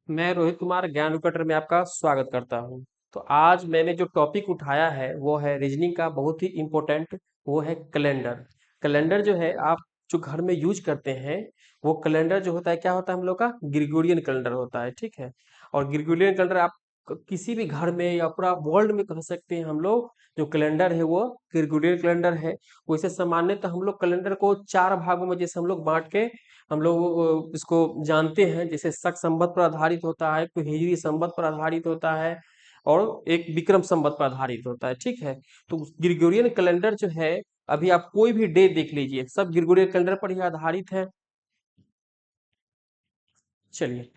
मैं रोहित कुमार ज्ञान कटर में आपका स्वागत करता हूं। तो आज मैंने जो टॉपिक उठाया है वो है रीजनिंग का बहुत ही इम्पोर्टेंट। वो है कैलेंडर। कैलेंडर जो है आप जो घर में यूज करते हैं, वो कैलेंडर जो होता है क्या होता है हम लोग का ग्रिगोरियन कैलेंडर होता है, ठीक है। और ग्रिगोरियन कैलेंडर आप किसी भी घर में या पूरा वर्ल्ड में कह सकते हैं हम लोग, जो कैलेंडर है वो ग्रिगोरियन कैलेंडर है। वैसे सामान्यतः हम लोग कैलेंडर को चार भागों में जैसे हम लोग बांट के हम लोग इसको जानते हैं। जैसे शक संवत पर आधारित होता है, कोई हिजरी संवत पर आधारित होता है, और एक विक्रम संवत पर आधारित होता है, ठीक है। तो ग्रिगोरियन कैलेंडर जो है, अभी आप कोई भी डे देख लीजिए, सब ग्रिगोरियन कैलेंडर पर ही आधारित है। चलिए,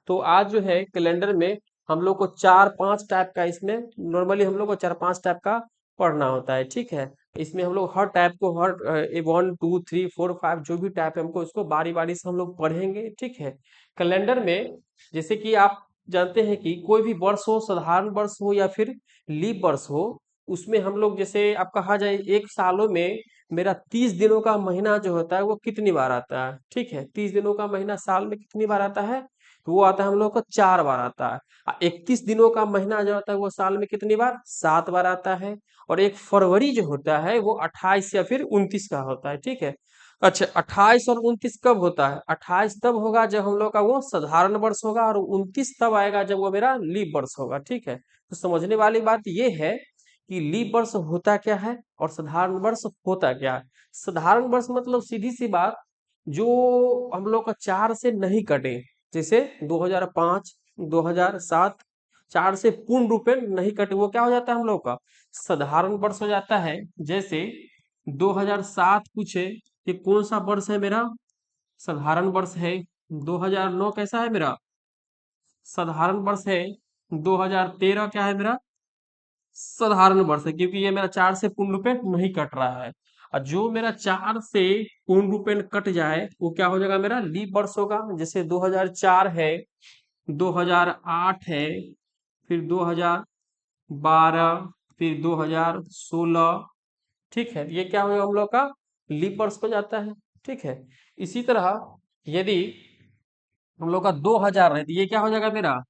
तो आज जो है कैलेंडर में हम लोग को चार पांच टाइप का, इसमें नॉर्मली हम लोग को चार पांच टाइप का पढ़ना होता है, ठीक है। इसमें हम लोग हर टाइप को, हर 1 2 3 4 5 जो भी टाइप है हमको इसको बारी बारी से हम लोग पढ़ेंगे, ठीक है। कैलेंडर में जैसे कि आप जानते हैं कि कोई भी वर्ष हो, साधारण वर्ष हो या फिर लीप वर्ष हो, उसमें हम लोग जैसे आप कहा जाए एक सालों में मेरा 30 दिनों का महीना जो होता है वो कितनी बार आता है, ठीक है। 30 दिनों का महीना साल में कितनी बार आता है, तो वो आता है हम लोग को 4 बार आता है। 31 दिनों का महीना जो होता है वो साल में कितनी बार, 7 बार आता है। और एक फरवरी जो होता है वो 28 या फिर 29 का होता है, ठीक है। अच्छा, 28 और 29 कब होता है? 28 तब होगा जब हम लोग का वो साधारण वर्ष होगा, और 29 तब आएगा जब वो मेरा लीप वर्ष होगा, ठीक है। तो समझने वाली बात ये है कि लीप वर्ष होता क्या है और साधारण वर्ष होता क्या है। साधारण वर्ष मतलब सीधी सी बात, जो हम लोग का चार से नहीं कटे, जैसे 2005 2007, चार से पूर्ण रूपेण नहीं कटे, वो क्या हो जाता है हम लोग का साधारण वर्ष हो जाता है। जैसे 2007 पूछे कि कौन सा वर्ष है मेरा, साधारण वर्ष है। 2009 कैसा है मेरा, साधारण वर्ष है। 2013 क्या है मेरा, साधारण वर्ष है, क्योंकि ये मेरा चार से पूर्ण रूपेण नहीं कट रहा है। और जो मेरा चार से पूर्ण रूपेण कट जाए वो क्या हो जाएगा, मेरा लीप वर्ष होगा। जैसे 2004 है, 2008 है, फिर 2012, फिर 2016, ठीक है। ये क्या होगा हम लोग का लीप वर्ष हो जाता है, ठीक है। इसी तरह यदि हम लोग का 2000 है तो ये क्या हो जाएगा मेरा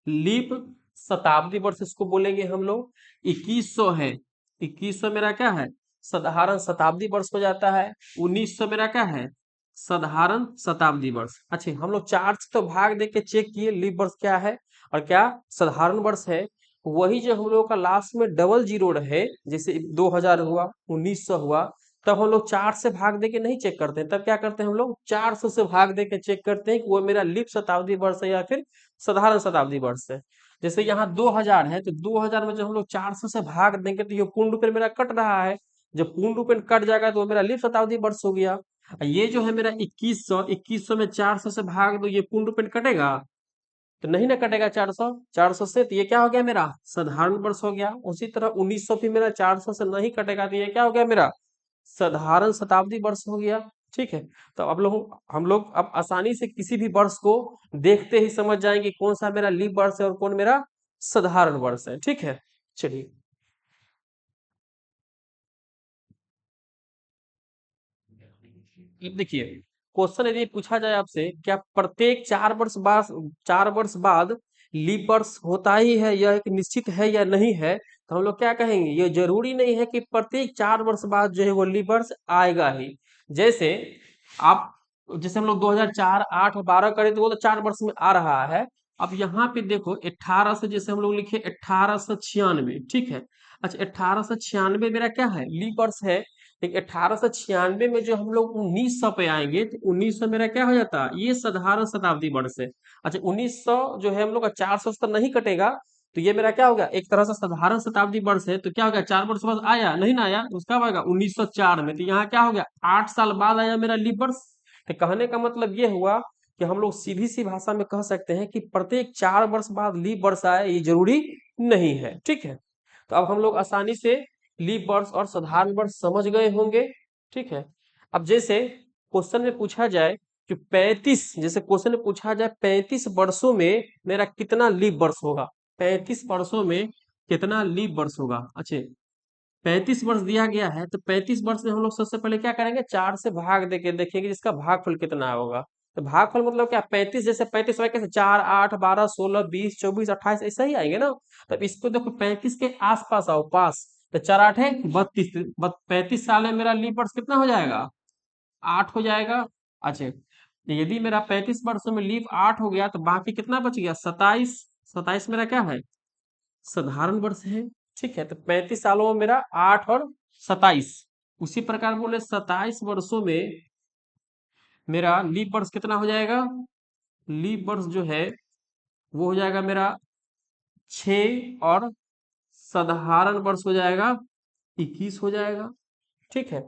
लीप शताब्दी वर्ष, इसको बोलेंगे हम लोग। 2100 है, 2100 मेरा क्या है, साधारण शताब्दी वर्ष हो जाता है। 1900 मेरा क्या है, साधारण शताब्दी वर्ष। अच्छा, हम लोग चार से तो भाग दे के चेक किए लीप वर्ष क्या है और क्या साधारण वर्ष है। वही जो हम लोग का लास्ट में डबल जीरो रहे, जैसे 2000 हुआ, 1900 हुआ, तब हम लोग चार से भाग दे के नहीं चेक करते हैं। तब क्या करते हैं हम लोग 400 से भाग दे के चेक करते हैं कि वो मेरा लीप शताब्दी वर्ष है या फिर साधारण शताब्दी वर्ष है। जैसे यहाँ 2000 है, तो 2000 में जब हम लोग 400 से भाग देंगे तो ये पूर्ण रूपेण मेरा कट रहा है। जब पूर्ण रूपेण कट जाएगा तो वो मेरा लीप शताब्दी वर्ष हो गया। ये जो है मेरा 2100, 2100 में 400 से भाग दो, ये पूर्ण रूपेण कटेगा तो नहीं ना कटेगा। 400, 400 से, तो ये क्या हो गया मेरा साधारण वर्ष हो गया। उसी तरह 1900 भी मेरा 400 से नहीं कटेगा, तो ये क्या हो गया मेरा साधारण शताब्दी वर्ष हो गया, ठीक है। तो अब लोग हम लोग अब आसानी से किसी भी वर्ष को देखते ही समझ जाएंगे कौन सा मेरा लीप वर्ष है और कौन मेरा साधारण वर्ष है, ठीक है। चलिए, अब देखिए, क्वेश्चन यदि पूछा जाए आपसे क्या प्रत्येक 4 वर्ष बाद, 4 वर्ष बाद लीप वर्ष होता ही है, यह एक निश्चित है या नहीं है, तो हम लोग क्या कहेंगे, ये जरूरी नहीं है कि प्रत्येक 4 वर्ष बाद जो है वो लीप वर्ष आएगा ही। जैसे आप, जैसे हम लोग 2004 8 12 करें तो वो तो 4 वर्ष में आ रहा है। अब यहाँ पे देखो 18 से, जैसे हम लोग लिखे 1896, ठीक है। अच्छा, 1896 मेरा क्या है लीप वर्ष है। लेकिन 1896 में जो हम लोग 1900 पे आएंगे तो 1900 मेरा क्या हो जाता है, ये साधारण शताब्दी वर्ष है। अच्छा, 1900 जो है हम लोग का 400 से तो नहीं कटेगा, तो ये मेरा क्या होगा एक तरह से साधारण शताब्दी वर्ष है। तो क्या हो गया, 4 वर्ष बाद आया नहीं ना आया, उसका आएगा 1904 में, तो यहाँ क्या हो गया 8 साल बाद आया मेरा लीप वर्ष। तो कहने का मतलब ये हुआ कि हम लोग सीधी सी भाषा में कह सकते हैं कि प्रत्येक 4 वर्ष बाद लीप वर्ष आए ये जरूरी नहीं है, ठीक है। तो अब हम लोग आसानी से लीप वर्ष और साधारण वर्ष समझ गए होंगे, ठीक है। अब जैसे क्वेश्चन में पूछा जाए कि 35, जैसे क्वेश्चन में पूछा जाए 35 वर्षों में मेरा कितना लीप वर्ष होगा, 35 वर्षों में कितना लीप वर्ष होगा। अच्छा, 35 वर्ष दिया गया है तो 35 वर्ष में हम लोग सबसे पहले क्या करेंगे, चार से भाग देके देखेंगे जिसका भागफल कितना होगा। तो भागफल मतलब क्या, 35 जैसे 35 वाले कैसे 4 8 12 16 20 24 28 ऐसा ही आएंगे ना। तब इसको देखो 35 के आसपास आओ पास, तो 4 8 है 32, 35 साल में मेरा लीप वर्ष कितना हो जाएगा, 8 हो जाएगा। अच्छा, तो यदि मेरा 35 वर्षों में लीप 8 हो गया तो बाकी कितना बच गया 27, 27 मेरा क्या है, साधारण वर्ष है। ठीक है, तो 35 सालों में मेरा 8 और 27, उसी प्रकार बोले 27 वर्षों में मेरा लीप वर्ष कितना हो जाएगा, लीप वर्ष जो है वो हो जाएगा मेरा 6, और साधारण वर्ष हो जाएगा 21 हो जाएगा। ठीक है,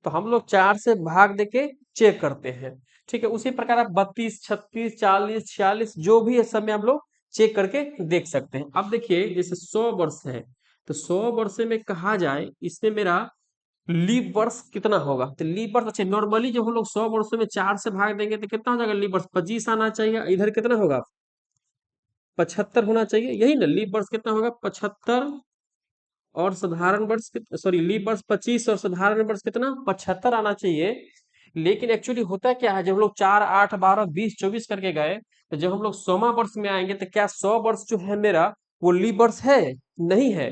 तो हम लोग 4 से भाग देके चेक करते हैं। ठीक है, उसी प्रकार आप 32 36 40 46 जो भी है सब में हम लोग चेक करके देख सकते हैं। अब देखिए जैसे 100 वर्ष है, तो 100 वर्ष में कहा जाए इसमें मेरा लीप वर्ष कितना होगा, तो लीप वर्ष, अच्छा नॉर्मली जब हम लोग 100 वर्षों में 4 से भाग देंगे तो कितना हो जाएगा लीप वर्ष, 25 आना चाहिए, इधर कितना होगा 75 होना चाहिए, यही ना लीप वर्ष कितना होगा 75, और साधारण वर्ष सॉरी लीप वर्ष 25 और साधारण वर्ष कितना 75 आना चाहिए। लेकिन एक्चुअली होता क्या है, जब हम लोग 4 8 12 20 24 करके गए, तो जब हम लोग 100वां वर्ष में आएंगे तो क्या 100 वर्ष जो है मेरा वो लीप वर्ष है, नहीं है।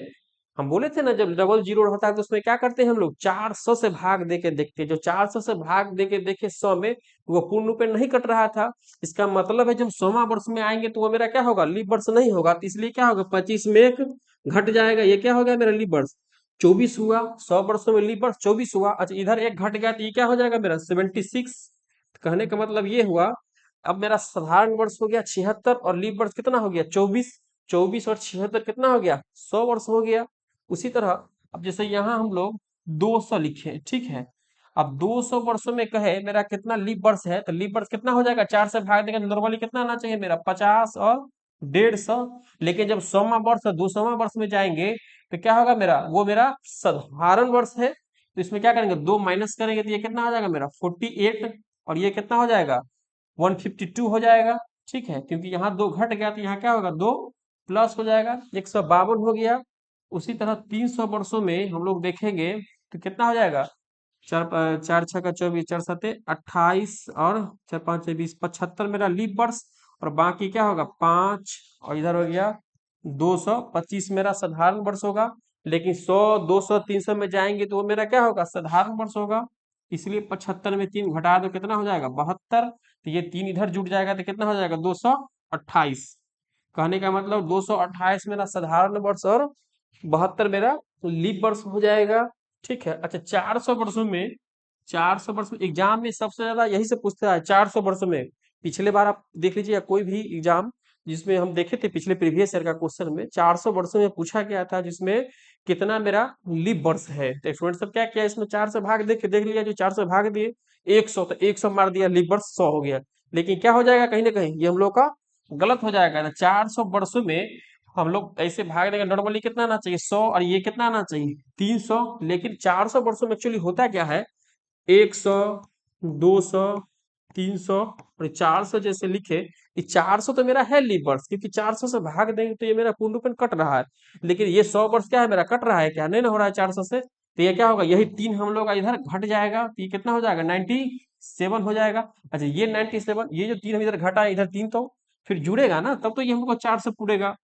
हम बोले थे ना जब डबल जीरो होता है तो उसमें क्या करते हैं हम लोग 400 से भाग दे के देखते हैं, जो 400 से भाग दे के देखे 100 में वो पूर्ण रूप में नहीं कट रहा था। इसका मतलब है जब 100वां वर्ष में आएंगे तो वो मेरा क्या होगा लीप वर्ष नहीं होगा, तो इसलिए क्या होगा 25 में एक घट जाएगा, ये क्या हो गया मेरा लीप वर्ष 24 हुआ, 100 वर्षों में लीप वर्ष 24 हुआ। अच्छा इधर एक घट गया तो ये क्या हो जाएगा मेरा 76। कहने का मतलब ये हुआ, अब मेरा साधारण वर्ष हो गया 76 और लीप वर्ष कितना हो गया 24, 24 और 76 कितना हो गया 100 वर्ष हो गया। उसी तरह अब जैसे यहाँ हम लोग 200 लिखे, ठीक है, अब 200 वर्षों में कहे मेरा कितना लीप वर्ष है, तो लीप वर्ष कितना हो जाएगा 4 से भाग देगा, नॉर्मली कितना आना चाहिए मेरा 50 और 150। लेकिन जब 100वां वर्ष और 200वां वर्ष में जाएंगे तो क्या होगा मेरा, वो मेरा साधारण वर्ष है, तो इसमें क्या करेंगे 2 माइनस करेंगे तो ये कितना हो जाएगा मेरा 48, और ये कितना हो जाएगा 152 हो जाएगा। ठीक है, क्योंकि यहाँ 2 घट गया तो यहाँ क्या होगा 2 प्लस हो जाएगा, 152 हो गया। उसी तरह 300 वर्षों में हम लोग देखेंगे तो कितना हो जाएगा, चार छः का 24, चार सत्ते 28, और चार पाँच 20, 75 मेरा लीप वर्ष, और बाकी क्या होगा 5, और इधर हो गया 225 मेरा साधारण वर्ष होगा। लेकिन 100 200 300 में जाएंगे तो वो मेरा क्या होगा साधारण वर्ष होगा, इसलिए 75 में 3 घटा दो कितना हो जाएगा 72, तो ये 3 इधर जुट जाएगा तो कितना हो जाएगा 228। कहने का मतलब 228 मेरा साधारण वर्ष और 72 मेरा लीप वर्ष हो जाएगा। ठीक है, अच्छा 400 वर्षों में, 400 वर्ष में एग्जाम में सबसे ज्यादा यही से पूछता है 400 वर्षों में। पिछले बार आप देख लीजिए या कोई भी एग्जाम जिसमें हम देखे थे पिछले प्रीवियस ईयर का क्वेश्चन में 400 वर्षों में पूछा गया था, जिसमें कितना मेरा लीप वर्ष है। तो स्टूडेंट सब क्या किया इसमें 4 से भाग देख लिया, जो 4 से भाग दिए 100, तो 100 मार दिया लीप वर्ष 100 हो गया। लेकिन क्या हो जाएगा कहीं ना कहीं ये हम लोग का गलत हो जाएगा ना, 400 वर्षों में हम लोग ऐसे भाग देंगे, नॉर्मली कितना आना चाहिए 100, और ये कितना आना चाहिए 300। लेकिन 400 वर्षों में एक्चुअली होता क्या है 100 200 300 और 400 जैसे लिखे, ये 400 तो मेरा है लीप वर्ष, क्योंकि 400 से भाग देंगे तो ये मेरा पूर्ण रूप में कट रहा है। लेकिन ये 100 वर्ष क्या है मेरा कट रहा है क्या, नहीं ना हो रहा है 400 से, तो ये क्या होगा यही 3 हम लोग का इधर घट जाएगा, तो ये कितना हो जाएगा 97 हो जाएगा। अच्छा ये 97, ये जो 3 हम इधर घटा है इधर 3 तो फिर जुड़ेगा ना, तब तो ये हमको 4 से पूरेगा।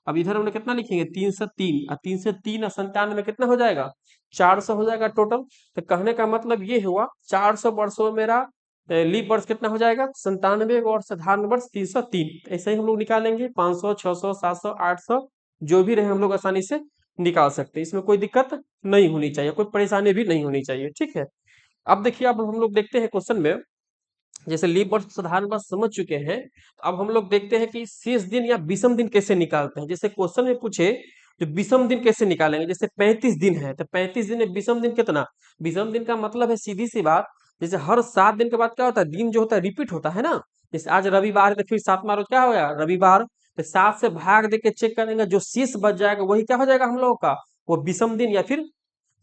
अब इधर हमने कितना लिखेंगे 303, और 3 से 3 और 97 में कितना हो जाएगा 400 हो जाएगा टोटल। तो कहने का मतलब ये हुआ 400 वर्षों में मेरा लीप वर्ष कितना हो जाएगा 97, और साधारण वर्ष 303। ऐसे ही हम लोग निकालेंगे 500 600 700 800 जो भी रहे हम लोग आसानी से निकाल सकते हैं, इसमें कोई दिक्कत नहीं होनी चाहिए, कोई परेशानी भी नहीं होनी चाहिए। ठीक है, अब देखिए अब हम लोग देखते हैं क्वेश्चन में, जैसे लीप वर्ष साधारण वर्ष समझ चुके हैं, तो अब हम लोग देखते हैं कि शेष दिन या विषम दिन कैसे निकालते हैं। जैसे क्वेश्चन में पूछे तो विषम दिन कैसे निकालेंगे, जैसे 35 दिन है तो 35 दिन में विषम दिन कितना, विषम दिन का मतलब है सीधी सी बात, जैसे हर 7 दिन के बाद क्या होता है दिन जो होता है रिपीट होता है ना, जैसे आज रविवार है तो फिर 7वां रोज क्या हो गया रविवार, तो 7 से भाग देके चेक करेंगे जो शेष बच जाएगा वही क्या हो जाएगा हम लोगों का वो विषम दिन या फिर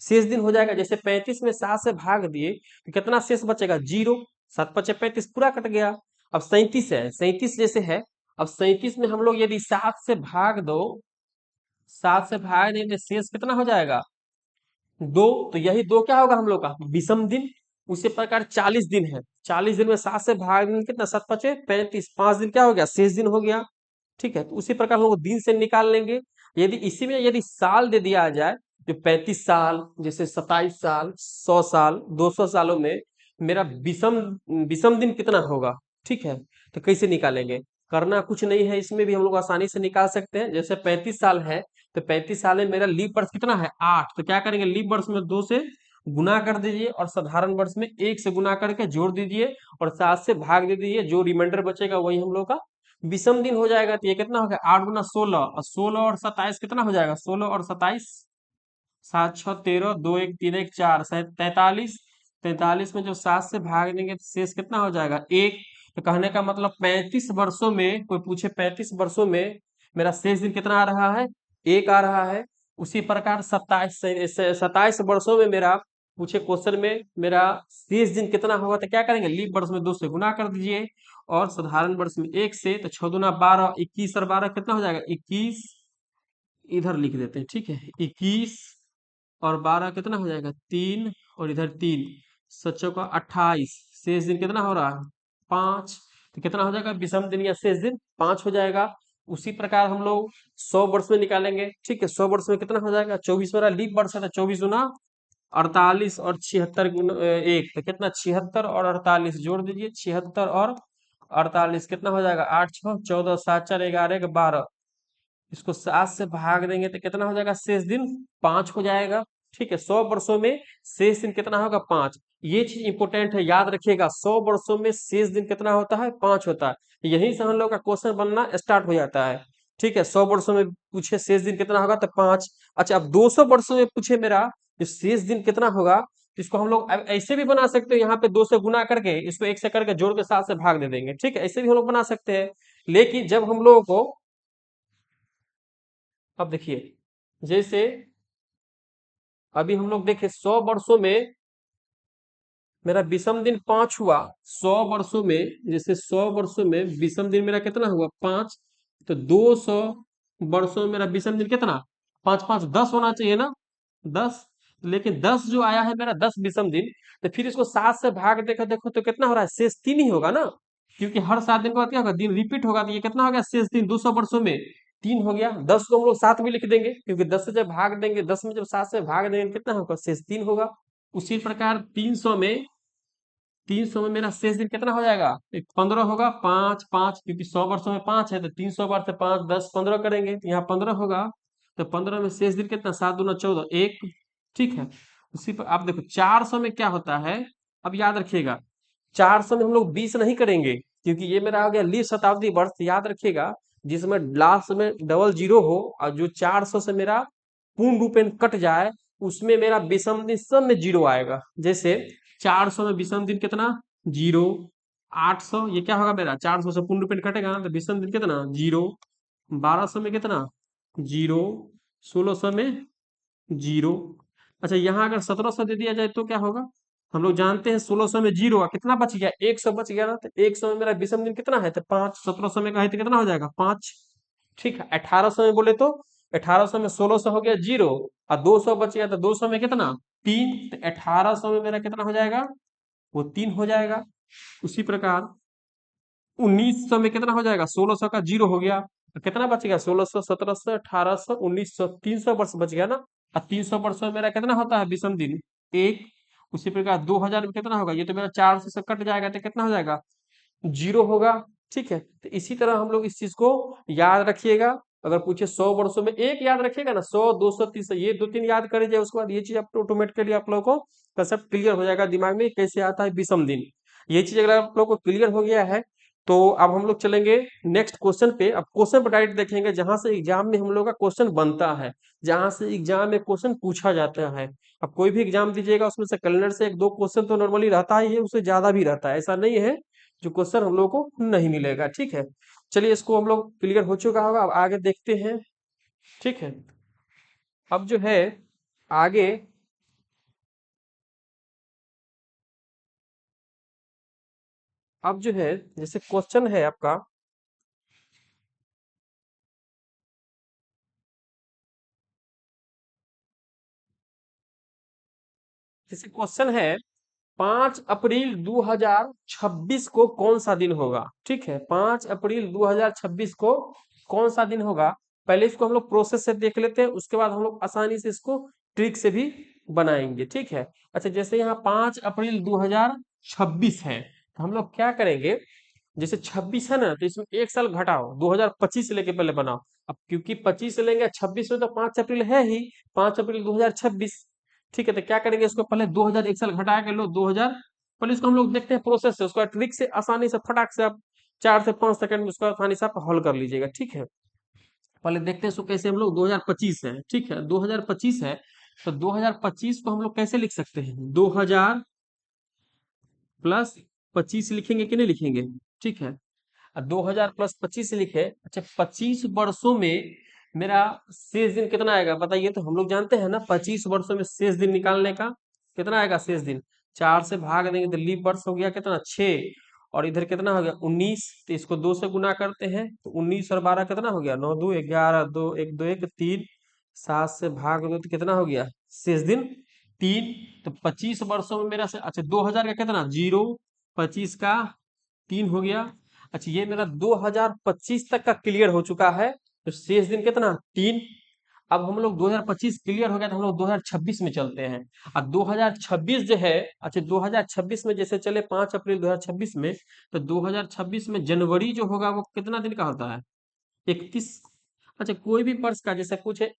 शेष दिन हो जाएगा। जैसे 35 में 7 से भाग दिए तो कितना शेष बचेगा 0, 7 पचे 35 पूरा कट गया। अब 37 है, 37 जैसे है, अब 37 में हम लोग यदि 7 से भाग दो, 7 से भाग देंगे तो शेष कितना हो जाएगा 2, तो यही 2 क्या होगा हम लोग का विषम दिन। उसी प्रकार 40 दिन है, 40 दिन में 7 से भाग देंगे कितना, 7 × 5 = 35, 5 दिन क्या हो गया, शेष दिन हो गया। ठीक है, तो उसी प्रकार हम लोग दिन से निकाल लेंगे। यदि इसी में यदि साल दे दिया जाए, जो 35 साल, जैसे 27 साल, 100 साल, 200 सालों में मेरा विषम विषम दिन कितना होगा। ठीक है, तो कैसे निकालेंगे, करना कुछ नहीं है, इसमें भी हम लोग आसानी से निकाल सकते हैं। जैसे 35 साल है, तो 35 साल में मेरा लीप वर्ष कितना है, 8, तो क्या करेंगे, लीप वर्ष में 2 से गुना कर दीजिए और साधारण वर्ष में 1 से गुना करके जोड़ दीजिए और 7 से भाग दे दीजिए, जो रिमाइंडर बचेगा वही हम लोग का विषम दिन हो जाएगा। तो ये कितना हो गया, 8 × 16, और 16 और 27 कितना हो जाएगा, 16 और 27, 7 × 6 = 13, 2 1 3 1 4 43, 43 में जो 7 से भाग देंगे तो शेष कितना हो जाएगा, 1। तो कहने का मतलब 35 वर्षों में, कोई पूछे 35 वर्षों में मेरा शेष दिन कितना आ रहा है, 1 आ रहा है। उसी प्रकार 27 वर्षों में मेरा पूछे क्वेश्चन में मेरा शेष दिन कितना होगा, तो क्या करेंगे, लीप वर्ष में 2 से गुना कर दीजिए और साधारण वर्ष में 1 से, तो 6 × 2 = 12, 21 और 12 कितना हो जाएगा, 21, इधर लिख देते हैं। ठीक है, 21 और 12 कितना हो जाएगा, 3, और इधर 3, 7 × 28, शेष दिन कितना हो रहा है, 5। तो कितना हो जाएगा, विषम दिन या शेष दिन 5 हो जाएगा। उसी प्रकार हम लोग 100 वर्ष में निकालेंगे। ठीक है, 100 वर्ष में कितना हो जाएगा, 24 वाला लीप वर्ष है, तो 24 × 48 और 76 × 1, तो कितना, 76 और 48 जोड़ दीजिए, 76 और 48 कितना हो जाएगा, 8 6 14, 7 4 11 12, इसको 7 से भाग देंगे तो कितना हो जाएगा, शेष दिन 5 हो जाएगा। ठीक है, 100 वर्षों में शेष दिन कितना होगा, 5। ये चीज इंपोर्टेंट है, याद रखिएगा, 100 वर्षों में शेष दिन कितना होता है, 5 होता है। यहीं से हम लोग का क्वेश्चन बनना स्टार्ट हो जाता है। ठीक है, 100 वर्षों में पूछे शेष दिन कितना होगा, तो 5। अच्छा, अब 200 वर्षों में पूछे मेरा जो शेष दिन कितना होगा, तो इसको हम लोग अब ऐसे भी बना सकते हैं, यहाँ पे 2 से गुना करके इसको 1 से करके जोड़ के 7 से भाग दे देंगे। ठीक है, ऐसे भी हम लोग बना सकते हैं। लेकिन जब हम लोगों को, अब देखिए, जैसे अभी हम लोग देखे 100 वर्षों में मेरा विषम दिन 5 हुआ। 100 वर्षों में, जैसे 100 वर्षों में विषम दिन मेरा कितना हुआ, 5। तो 200 वर्षों में मेरा विषम दिन कितना, 5 5 10 होना चाहिए ना, 10। लेकिन 10 जो आया है मेरा, 10 विषम दिन, तो फिर इसको 7 से भाग देखो देखो तो कितना हो रहा है, शेष 3 ही होगा ना, क्योंकि हर 7 दिन के बाद क्या होगा, दिन रिपीट होगा। तो ये कितना हो गया, शेष दिन 200 वर्षों में 3 हो गया। 10 को हम लोग 7 भी लिख देंगे, क्योंकि 10 से जब भाग देंगे, 10 में जब 7 से भाग देंगे कितना होगा, शेष 3 होगा। उसी प्रकार 300 में मेरा शेष दिन कितना हो जाएगा, 15 होगा, 5 5, क्योंकि 100 वर्षों में 5 है, तो 300 बार से 5 10 15 करेंगे, तो यहाँ 15 होगा। तो 15 में शेष दिन कितना, 7 दूना 14, 1। ठीक है, उसी पर आप देखो 400 में क्या होता है, अब याद रखिएगा, 400 में हम लोग 20 नहीं करेंगे, क्योंकि ये मेरा आ गया लीप शताब्दी वर्ष। याद रखिएगा, जिसमें लास्ट में डबल जीरो हो और जो 400 से मेरा पूर्ण रूपेण कट जाए, उसमें मेरा विषम दिन सब में जीरो आएगा। जैसे 400 में विषम दिन कितना, जीरो। 800, ये क्या होगा मेरा, 400 से पूर्ण रूपेण कटेगा ना, तो विषम दिन कितना, जीरो। 1200 में कितना, जीरो। 1600 में जीरो। अच्छा, यहाँ अगर 1700 दे दिया जाए तो क्या होगा, हम लोग जानते हैं 1600 में जीरो, कितना बच गया, 100 बच गया ना, तो 100 में मेरा विषम दिन कितना है, तो 5। 1700 में कहे तो कितना हो जाएगा, 5। ठीक है, 1800 में बोले तो 1800 में 1600 हो गया जीरो, और 200 बच गया, तो 200 में कितना, 3। तो 1800 में मेरा कितना हो जाएगा, वो 3 हो जाएगा। उसी प्रकार 1900 में कितना हो जाएगा, 1600 का जीरो हो गया, तो कितना बच गया, 1600 1700 1800 1900, 300 वर्ष बच गया ना। और 300 वर्षों में मेरा कितना होता है विषम दिन, 1। उसी प्रकार 2000 में कितना होगा, ये तो मेरा 400 से कट जाएगा, तो कितना हो जाएगा, जीरो होगा। ठीक है, तो इसी तरह हम लोग इस चीज को याद रखिएगा। अगर पूछे 100 वर्षों में, एक याद रखिएगा ना, 100 200 300, ये 2 3 याद कर लीजिए, उसके बाद ये चीज आप ऑटोमेटिकली आप लोगों को कंसेप्ट क्लियर हो जाएगा दिमाग में, कैसे आता है विषम दिन। ये चीज अगर आप लोग को क्लियर हो गया है, तो अब हम लोग चलेंगे नेक्स्ट क्वेश्चन पे। अब क्वेश्चन पर डायरेक्ट देखेंगे, जहां से एग्जाम में हम लोग का क्वेश्चन बनता है, जहां से एग्जाम में क्वेश्चन पूछा जाता है। अब कोई भी एग्जाम दीजिएगा, उसमें से कैलेंडर से 1 2 क्वेश्चन तो नॉर्मली रहता ही है, उससे ज्यादा भी रहता है, ऐसा नहीं है जो क्वेश्चन हम लोग को नहीं मिलेगा। ठीक है, चलिए इसको हम लोग क्लियर हो चुका होगा, अब आगे देखते हैं। ठीक है, अब जो है आगे, अब जो है जैसे क्वेश्चन है आपका, जैसे क्वेश्चन है 5 अप्रैल 2026 को कौन सा दिन होगा? ठीक है, 5 अप्रैल 2026 को कौन सा दिन होगा? पहले इसको हम लोग प्रोसेस से देख लेते हैं, उसके बाद हम लोग आसानी से इसको ट्रिक से भी बनाएंगे। ठीक है, अच्छा जैसे यहाँ 5 अप्रैल 2026 है, तो हम लोग क्या करेंगे, जैसे 26 है ना, तो इसमें एक साल घटाओ, 2025 लेके पहले बनाओ। अब क्योंकि 25 से लेंगे 26 में, तो 5 अप्रैल है ही, 5 अप्रैल 2026। ठीक है, तो क्या करेंगे, इसको पहले 2000 एक साल घटा के लो 2000। पहले इसको हम लोग देखते हैं प्रोसेस से, उसका ट्रिक से आसानी से फटाक से आप 4 से 5 सेकंड में उसको आसानी से आप हल कर लीजिएगा। ठीक है, पहले देखते हैं इसको कैसे हम लोग 2025 है। ठीक है, 2025 है, तो 2025 को हम लोग कैसे लिख सकते हैं, 2000 + 25 लिखेंगे कि नहीं लिखेंगे? ठीक है, 2000 + 25 लिखे, अच्छा 25 वर्षों में मेरा शेष दिन कितना आएगा बताइए? तो हम लोग जानते हैं ना, 25 वर्षों में शेष दिन निकालने का कितना आएगा शेष दिन? 4 से भाग देंगे तो लीप वर्ष हो गया कितना, 6। और इधर कितना हो गया, 19। तो इसको 2 से गुना करते हैं, तो 19 और 12 कितना हो गया, 9 2 11, 2 1 2 1 3। 7 से भाग दो तो कितना हो गया शेष दिन, 3। तो 25 वर्षों में मेरा अच्छा 2000 का कितना, 0। 25 का 3 हो गया। अच्छा ये मेरा 2025 तक का क्लियर हो चुका है, तो शेष दिन कितना, 3। अब हम लोग 2025 क्लियर हो गया, तो हम लोग 2026 में चलते हैं। अब 2026 जो है, अच्छा 2026 में जैसे चले 5 अप्रैल 2026 में, तो 2026 में जनवरी जो होगा वो कितना दिन का होता है, 31। अच्छा कोई भी वर्ष का जैसे पूछे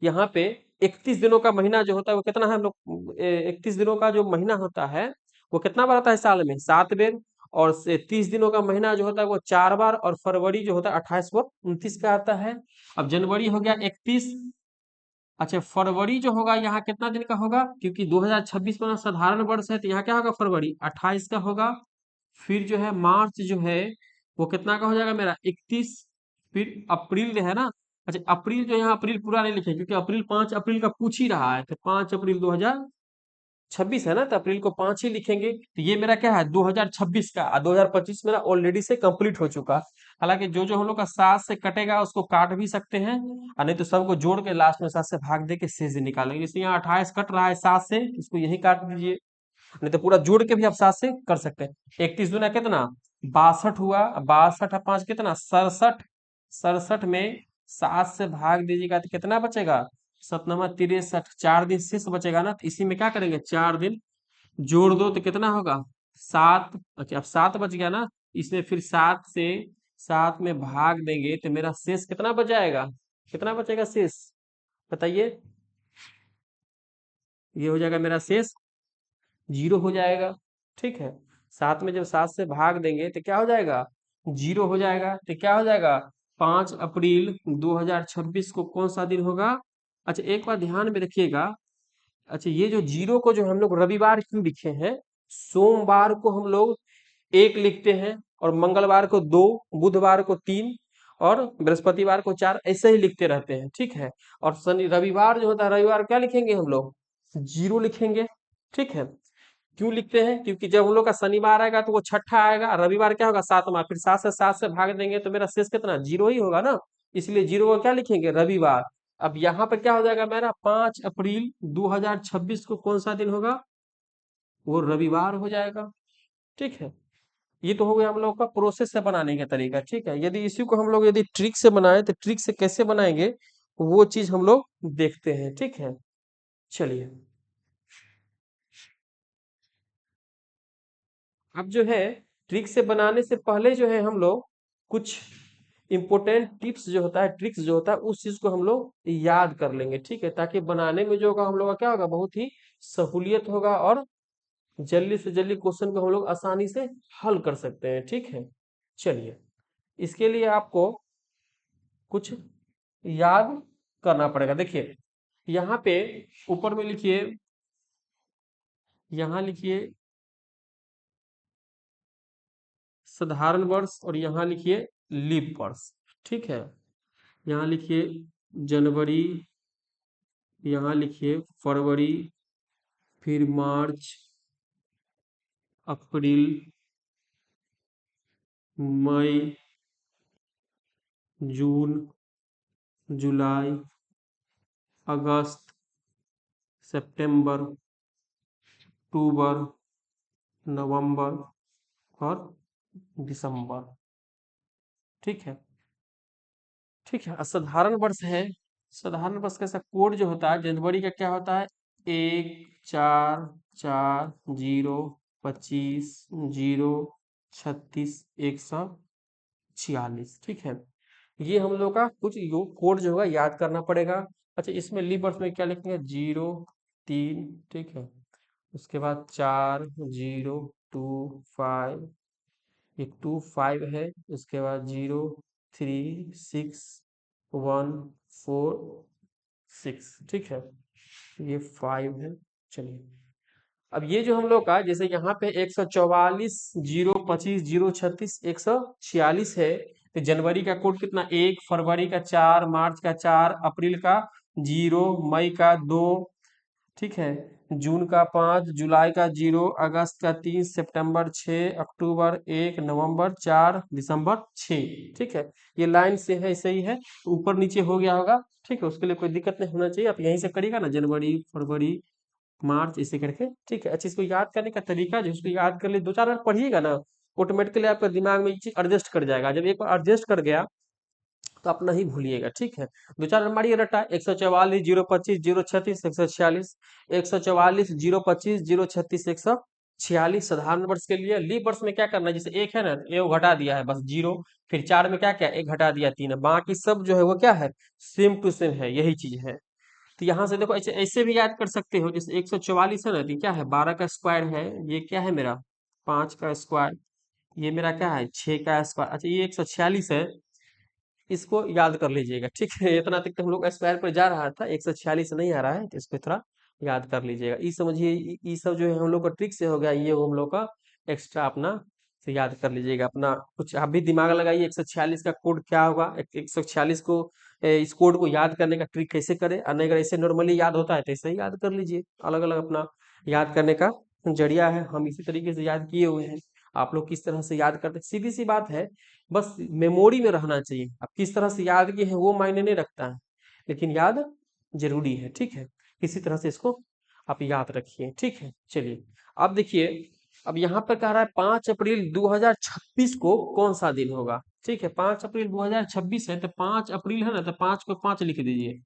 यहाँ पे, 31 दिनों का महीना जो होता है वो कितना है, हम लोग 31 दिनों का जो महीना होता है वो कितना बार आता है साल में, 7 बार। और 30 दिनों का महीना जो होता है वो 4 बार, और फरवरी जो होता है 28 व 29 का आता है। अब जनवरी हो गया 31। अच्छा फरवरी जो होगा यहाँ कितना दिन का होगा, क्योंकि 2026 में ना साधारण वर्ष है, तो यहाँ क्या होगा, फरवरी 28 का होगा। फिर जो है मार्च जो है वो कितना का हो जाएगा मेरा, 31। फिर अप्रैल जो है ना, अच्छा अप्रैल जो यहाँ अप्रैल पूरा नहीं लिखे, क्योंकि अप्रैल 5 अप्रैल का पूछ ही रहा है, तो 5 अप्रैल 2026 है ना, तो अप्रैल को 5 ही लिखेंगे। तो ये मेरा क्या है 2026 का, और 2025 मेरा ऑलरेडी से कंप्लीट हो चुका। हालांकि जो जो हम लोग का 7 से कटेगा उसको काट भी सकते हैं, और नहीं तो सबको जोड़ के लास्ट में 7 से भाग दे के शेष दिन निकालेंगे। जैसे यहाँ 28 कट रहा है 7 से, इसको यही काट दीजिए, नहीं तो पूरा जोड़ के भी आप 7 से कर सकते हैं। 31 दूना कितना, 62 हुआ, 62 और 5 कितना, 67। 67 में 7 से भाग दीजिएगा तो कितना बचेगा, 7×9 = 63। 4 दिन शेष बचेगा ना, तो इसी में क्या करेंगे, 4 दिन जोड़ दो तो कितना होगा, 7। अच्छा अब 7 बच गया ना, इसमें फिर 7 से 7 में भाग देंगे तो मेरा शेष कितना बच जाएगा, कितना बचेगा शेष बताइए? ये हो जाएगा मेरा शेष, 0 हो जाएगा। ठीक है, 7 में जब 7 से भाग देंगे तो क्या हो जाएगा, 0 हो जाएगा। तो क्या हो जाएगा, 5 अप्रैल 2026 को कौन सा दिन होगा? अच्छा एक बार ध्यान में रखिएगा, अच्छा ये जो 0 को जो हम लोग रविवार क्यों लिखे हैं, सोमवार को हम लोग 1 लिखते हैं, और मंगलवार को 2, बुधवार को 3, और बृहस्पतिवार को 4, ऐसे ही लिखते रहते हैं। ठीक है, और शनि रविवार जो होता है, रविवार क्या लिखेंगे हम लोग, 0 लिखेंगे। ठीक है, क्यों लिखते हैं, क्योंकि जब हम लोग का शनिवार आएगा तो वो छठा आएगा, और रविवार क्या होगा, 7वां। फिर 7 से भाग देंगे तो मेरा शेष कितना, 0 ही होगा ना, इसलिए 0 को क्या लिखेंगे, रविवार। अब यहाँ पर क्या हो जाएगा मेरा, 5 अप्रैल 2026 को कौन सा दिन होगा, वो रविवार हो जाएगा। ठीक है, ये तो हो गया हम लोग का प्रोसेस से बनाने का तरीका। ठीक है, यदि इसी को हम लोग यदि ट्रिक से बनाए तो ट्रिक से कैसे बनाएंगे वो चीज हम लोग देखते हैं। ठीक है, चलिए अब जो है ट्रिक से बनाने से पहले जो है हम लोग कुछ इम्पोर्टेंट टिप्स जो होता है, ट्रिक्स जो होता है, उस चीज को हम लोग याद कर लेंगे। ठीक है, ताकि बनाने में जो होगा हम लोग का क्या होगा, बहुत ही सहूलियत होगा, और जल्दी से जल्दी क्वेश्चन को हम लोग आसानी से हल कर सकते हैं। ठीक है, चलिए इसके लिए आपको कुछ याद करना पड़ेगा। देखिए यहाँ पे ऊपर में लिखिए, यहाँ लिखिए साधारण वर्ष, और यहाँ लिखिए लीप वर्ष। ठीक है, यहाँ लिखिए जनवरी, यहाँ लिखिए फरवरी, फिर मार्च, अप्रैल, मई, जून, जुलाई, अगस्त, सितंबर, अक्टूबर, नवंबर और दिसंबर। ठीक है। ठीक है, साधारण वर्ष है। साधारण वर्ष का कोड जो होता है जनवरी का क्या होता है, 1 4 4 0 36 146। ठीक है, ये हम लोग का कुछ कोड जो होगा याद करना पड़ेगा। अच्छा, इसमें लीप वर्ष में क्या लिखेंगे, 0 3। ठीक है, उसके बाद 4 0 2 5, ये 2 5 है। उसके बाद 0 3 6 1 4 6। ठीक है, ये 5 है। चलिए, अब ये जो हम लोग का जैसे यहाँ पे 144 0 25 0 36 146 है, तो जनवरी का कोड कितना, 1, फरवरी का 4, मार्च का 4, अप्रैल का 0, मई का 2। ठीक है, जून का 5, जुलाई का 0, अगस्त का 3, सितंबर 6, अक्टूबर 1, नवंबर 4, दिसंबर 6। ठीक है, ये लाइन से है, सही है, ऊपर नीचे हो गया होगा। ठीक है, उसके लिए कोई दिक्कत नहीं होना चाहिए, आप यहीं से करिएगा ना, जनवरी फरवरी मार्च ऐसे करके। ठीक है, अच्छा, इसको याद करने का तरीका जो, इसको याद कर ले, 2 4 बार पढ़िएगा ना, ऑटोमेटिकली आपका दिमाग में ये चीज एडजस्ट कर जाएगा। जब एक बार एडजस्ट कर गया तो आप नहीं भूलिएगा। ठीक है, 2 4 मारिए रट्टा, 144 0 25 0 36 146, 144 0 25 0 36 146। साधारण वर्ष के लिए लीप वर्ष में क्या करना है, जैसे एक है ना, ये वो घटा दिया है बस 0, फिर 4 में क्या क्या एक घटा दिया 3 है, बाकी सब जो है वो क्या है, सेम टू सेम है, यही चीज है। तो यहाँ से देखो, ऐसे ऐसे भी याद कर सकते हो, जैसे 144 है ना, तो ये क्या है, 12 का स्क्वायर है, ये क्या है मेरा, 5 का स्क्वायर, ये मेरा क्या है, 6 का स्क्वायर। अच्छा, ये 146 है, इसको याद कर लीजिएगा। ठीक है, इतना तक तो हम लोग स्क्वायर पर जा रहा था, 146 नहीं आ रहा है, तो इसको थोड़ा याद कर लीजिएगा। ये समझिए, ये सब जो है हम लोग का ट्रिक से हो गया, ये हम लोग का एक्स्ट्रा अपना से याद कर लीजिएगा। अपना कुछ आप भी दिमाग लगाइए, 146 का कोड क्या होगा, 146 को इस कोड को याद करने का ट्रिक कैसे करें, और नहीं अगर ऐसे नॉर्मली याद होता है तो ऐसे ही याद कर लीजिए। अलग अलग अपना याद करने का जरिया है, हम इसी तरीके से याद किए हुए हैं। आप लोग किस तरह से याद करते हैं, सीधी सी बात है, बस मेमोरी में रहना चाहिए। अब किस तरह से याद किए हैं वो मायने नहीं रखता है, लेकिन याद जरूरी है। ठीक है, किसी तरह से इसको आप याद रखिए। ठीक है, चलिए, अब देखिए, अब यहाँ पर कह रहा है 5 अप्रैल 2026 को कौन सा दिन होगा। ठीक है, 5 अप्रैल 2026 है, तो 5 अप्रैल है ना, तो 5 को 5 लिख दीजिए।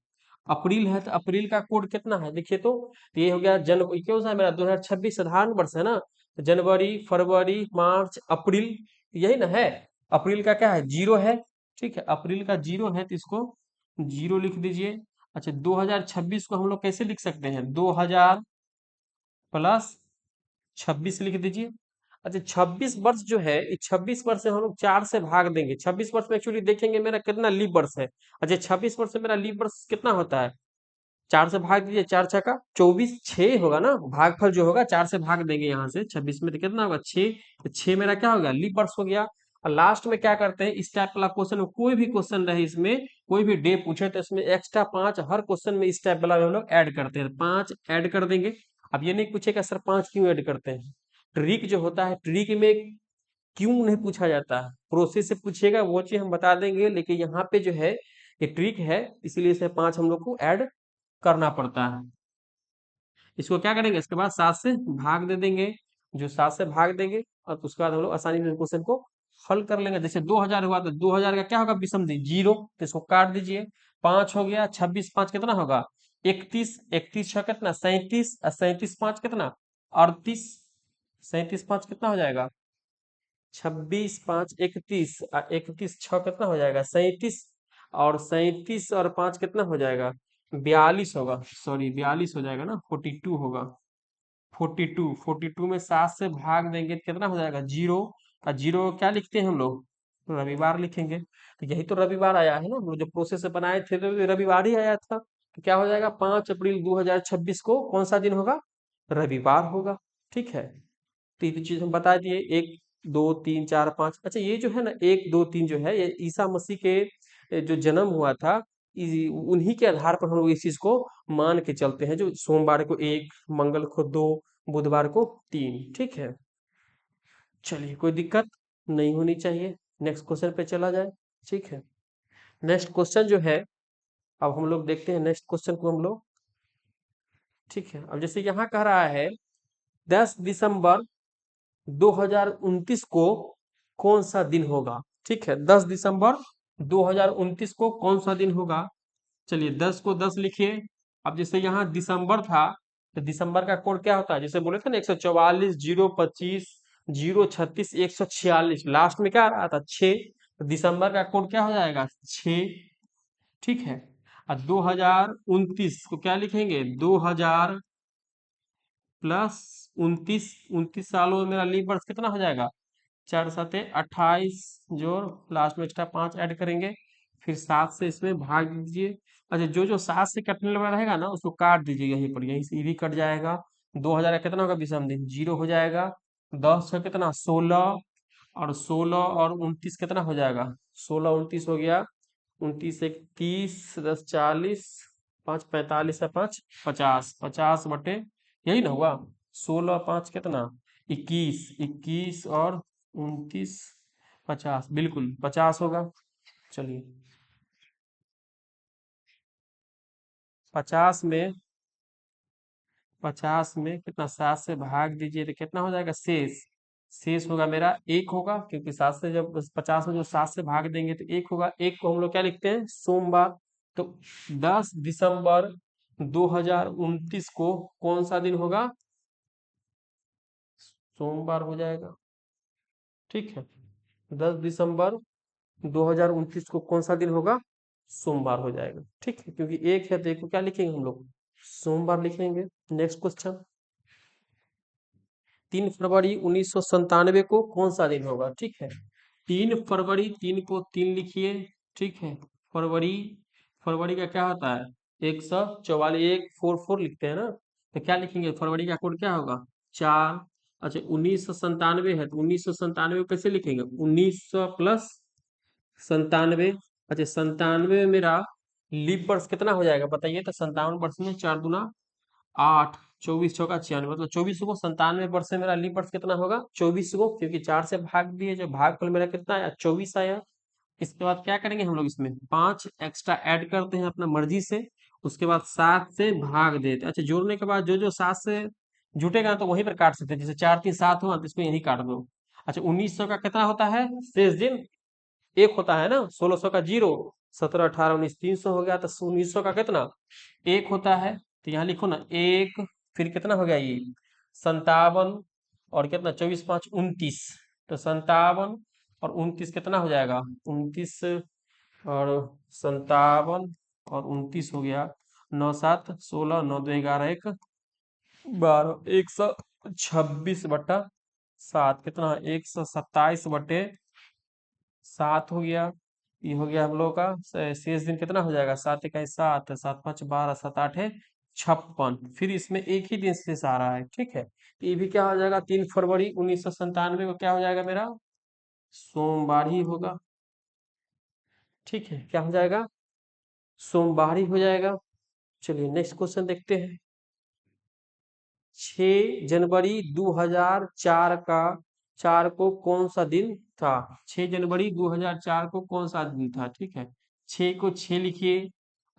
अप्रैल है तो अप्रैल का कोड कितना है, देखिए तो ये हो गया जनवरी, क्यों सा मेरा 2026 साधारण वर्ष है ना, तो जनवरी फरवरी मार्च अप्रैल, यही ना है। अप्रैल का क्या है, 0 है। ठीक है, अप्रैल का 0 है, तो इसको 0 लिख दीजिए। अच्छा, 2026 को हम लोग कैसे लिख सकते हैं, 2000 प्लस 26 लिख दीजिए। अच्छा, 26 वर्ष जो है, इस 26 वर्ष से हम लोग 4 से भाग देंगे। 26 वर्ष में एक्चुअली देखेंगे मेरा कितना लीप वर्ष है। अच्छा, 26 वर्ष से मेरा लीप वर्ष कितना होता है, 4 से भाग दीजिए, 4 छक्का 24, 6 होगा ना, भागफल जो होगा 4 से भाग देंगे यहाँ से 26 में, तो कितना होगा, 6। तो 6 मेरा क्या हो गया, लीप वर्ष हो गया। और लास्ट में क्या करते हैं, इस टाइप वाला क्वेश्चन, कोई भी क्वेश्चन रहे इसमें, कोई भी डे पूछे तो इसमें एक्स्ट्रा 5 हर क्वेश्चन में इस टाइप वाला हम लोग ऐड करते हैं, 5 ऐड कर देंगे। अब ये नहीं पूछेगा सर 5 क्यों ऐड करते हैं, ट्रिक जो होता है, ट्रिक में क्यों नहीं पूछा जाता है, प्रोसेस से पूछेगा वो चीज हम बता देंगे, लेकिन यहाँ पे जो है ये ट्रिक है, इसीलिए इसे 5 हम लोग को ऐड करना पड़ता है। इसको क्या करेंगे, इसके बाद 7 से भाग दे देंगे, जो 7 से भाग देंगे, और उसके बाद हम लोग आसानी से क्वेश्चन को हल कर लेंगे। जैसे 2000 हुआ तो 2000 का क्या होगा, विषम दी 0, तो इसको काट दीजिए। 5 हो गया, 26 5 कितना होगा, 31, 31 6 कितना, 37, और 37 5 कितना, 38, 37 5 कितना हो जाएगा, 26 5 31, 31 6 कितना हो जाएगा, 37, और 37 और 5 कितना हो जाएगा, 42 होगा, सॉरी 42 हो जाएगा ना, 42 होगा, 42 में 7 से भाग देंगे तो कितना हो जाएगा, 0। और 0 क्या लिखते हैं हम लोग, रविवार लिखेंगे। तो यही तो रविवार आया है ना, हम लोग जो प्रोसेस से बनाए थे तो ये रविवार ही आया था। तो क्या हो जाएगा, 5 अप्रैल 2026 को कौन सा दिन होगा, रविवार होगा। ठीक है, तो ये तो चीज हम बता दिए, 1 2 3 4 5। अच्छा, ये जो है ना 1 2 3 जो है, ये ईसा मसीह के जो जन्म हुआ था, उन्हीं के आधार पर हम लोग इस चीज को मान के चलते हैं, जो सोमवार को 1, मंगल को 2, बुधवार को 3। ठीक है, चलिए, कोई दिक्कत नहीं होनी चाहिए। नेक्स्ट क्वेश्चन पे चला जाए। ठीक है, नेक्स्ट क्वेश्चन जो है, अब हम लोग देखते हैं नेक्स्ट क्वेश्चन को हम लोग। ठीक है, अब जैसे यहाँ कह रहा है 10 दिसंबर 2029 को कौन सा दिन होगा? ठीक है, 10 दिसंबर 2029 को कौन सा दिन होगा? चलिए 10 को 10 लिखिए। अब जैसे यहाँ दिसंबर था, तो दिसंबर का कोड क्या होता है? जैसे बोले थे ना, 144 025 036 146, लास्ट में क्या आ रहा था? 6। तो दिसंबर का कोड क्या हो जाएगा? 6। ठीक है। और 2029 को क्या लिखेंगे? 2000 प्लस 29। 29 सालों में मेरा लीप वर्ष कितना हो जाएगा? 4 7 28, जोड़ लास्ट में एक्स्ट्रा 5 ऐड करेंगे, फिर 7 से इसमें भाग दीजिए। अच्छा, जो जो 7 से कटने वाला रहेगा ना, उसको काट दीजिए यहीं पर, यहीं से ये भी कट जाएगा। 2000 का कितना होगा विषम दिन? 0 हो जाएगा। 10 का कितना? 16। और 16 और 29 कितना हो जाएगा? 16 29 हो गया। 29 एक 30, 10 40, 5 45 है, 5 50, 50 बटे, यही ना हुआ? 16 5 कितना? 21, 21 और 29, 50, बिल्कुल 50 होगा। चलिए 50 में, 50 में कितना? 7 से भाग दीजिए तो कितना हो जाएगा? शेष। शेष होगा मेरा 1 होगा, क्योंकि 7 से जब 50 में जो 7 से भाग देंगे तो 1 होगा। 1 को हम लोग क्या लिखते हैं? सोमवार। तो 10 दिसंबर 2029 को कौन सा दिन होगा? सोमवार हो जाएगा। ठीक है, 10 दिसंबर 2029 को कौन सा दिन होगा? सोमवार हो जाएगा। ठीक है, क्योंकि 1 है तो 1 को क्या लिखेंगे हम लोग? सोमवार लिखेंगे। नेक्स्ट क्वेश्चन, 3 फरवरी 1997 को कौन सा दिन होगा? ठीक है, 3 फरवरी, 3 को 3 लिखिए। ठीक है, फरवरी, फरवरी का क्या होता है? 144, 144 लिखते हैं ना, तो क्या लिखेंगे? फरवरी का कोड क्या होगा? 4। अच्छा, 1997 है, तो 1997 को कैसे लिखेंगे? 1900 प्लस 97। अच्छा, 97 में मेरा लीप वर्ष कितना हो जाएगा बताइए? तो 57 वर्ष में 4 दूना 8, 24 चौका 96, मतलब 24 को 97 वर्ष से मेरा लीप वर्ष कितना होगा? 24 को, क्योंकि 4 से भाग दिए, जो भागफल मेरा कितना आया? 24 आया। इसके बाद क्या करेंगे हम लोग? इसमें 5 एक्स्ट्रा ऐड करते हैं अपना मर्जी से। उसके बाद 7 से भाग देते हैं। अच्छा, जोड़ने के बाद जो जो 7 से जुटेगा तो वहीं पर काट सकते हैं। जैसे 4 3 7 हुआ तो इसको यहीं काट दो। अच्छा, 1900 का कितना होता है शेष दिन? 1 होता है ना। 1600 का 0, 17 18 19, 300 हो गया। तो 1900 का कितना? 1 होता है। तो यहाँ लिखो ना 1, फिर कितना हो गया ये? 57, और कितना? 24 5 29। तो 57 और 29 कितना हो जाएगा? 29 और 57 और 29 हो गया। 9 7 16, 9 2 11 1 12, 126/7 कितना? 127/7 हो गया। ये हो गया हम लोग का शेष दिन कितना हो जाएगा? 7 21 7, 7 5 12, 7 8 है 56। फिर इसमें एक ही दिन शेष आ रहा है। ठीक है, ये भी क्या हो जाएगा? 3 फरवरी 1997 को क्या हो जाएगा मेरा? सोमवार ही होगा। ठीक है, क्या हो जाएगा? सोमवार ही हो जाएगा। चलिए नेक्स्ट क्वेश्चन देखते हैं। 6 जनवरी 2004 का 4 को कौन सा दिन था? 6 जनवरी 2004 को कौन सा दिन था? ठीक है, 6 को 6 लिखिए।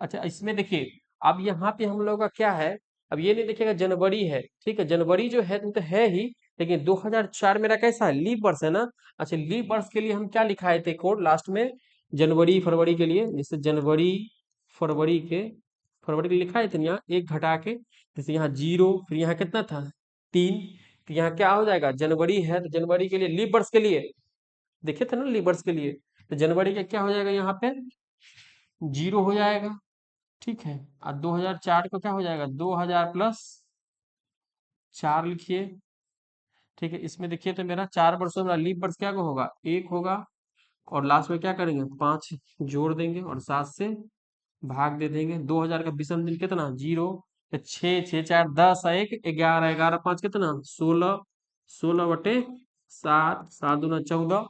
अच्छा, इसमें देखिए, अब यहाँ पे हम लोग का क्या है? अब ये नहीं देखिएगा जनवरी है, ठीक है, जनवरी जो है तो है ही, लेकिन 2004 मेरा कैसा है? लीप वर्ष है ना। अच्छा, लीप वर्ष के लिए हम क्या लिखाए थे कोड लास्ट में? जनवरी फरवरी के लिए, जैसे जनवरी फरवरी के, फरवरी के लिखा है थे यहाँ एक घटा के, जैसे यहाँ 0, फिर यहाँ कितना था? 3। तो यहाँ क्या हो जाएगा? जनवरी है तो जनवरी के लिए, लीप वर्ष के लिए देखे थे ना, लीप वर्ष के लिए, तो जनवरी का क्या हो जाएगा? यहाँ पे 0 हो जाएगा। ठीक है, और 2004 को क्या हो जाएगा? 2000 प्लस 4 लिखिए। ठीक है, इसमें देखिए तो मेरा 4 वर्षों में लीप वर्ष क्या को होगा? 1 होगा। और लास्ट में क्या करेंगे? 5 जोड़ देंगे और 7 से भाग दे देंगे। 2000 का विषम दिन कितना? 0। तो 6 6 4 10 1 11, 11 5 कितना? 16, 16/7, 7 दूना 14,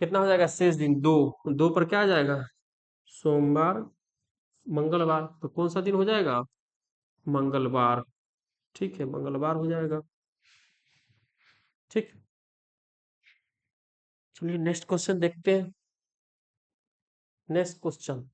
कितना हो जाएगा शेष दिन? 2। 2 पर क्या आ जाएगा? सोमवार, मंगलवार। तो कौन सा दिन हो जाएगा? मंगलवार। ठीक है, मंगलवार हो जाएगा। ठीक, चलिए नेक्स्ट क्वेश्चन देखते हैं। नेक्स्ट क्वेश्चन,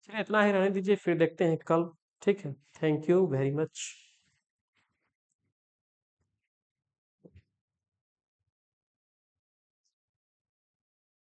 चलिए इतना ही रहने दीजिए, फिर देखते हैं कल। ठीक है, थैंक यू वेरी मच।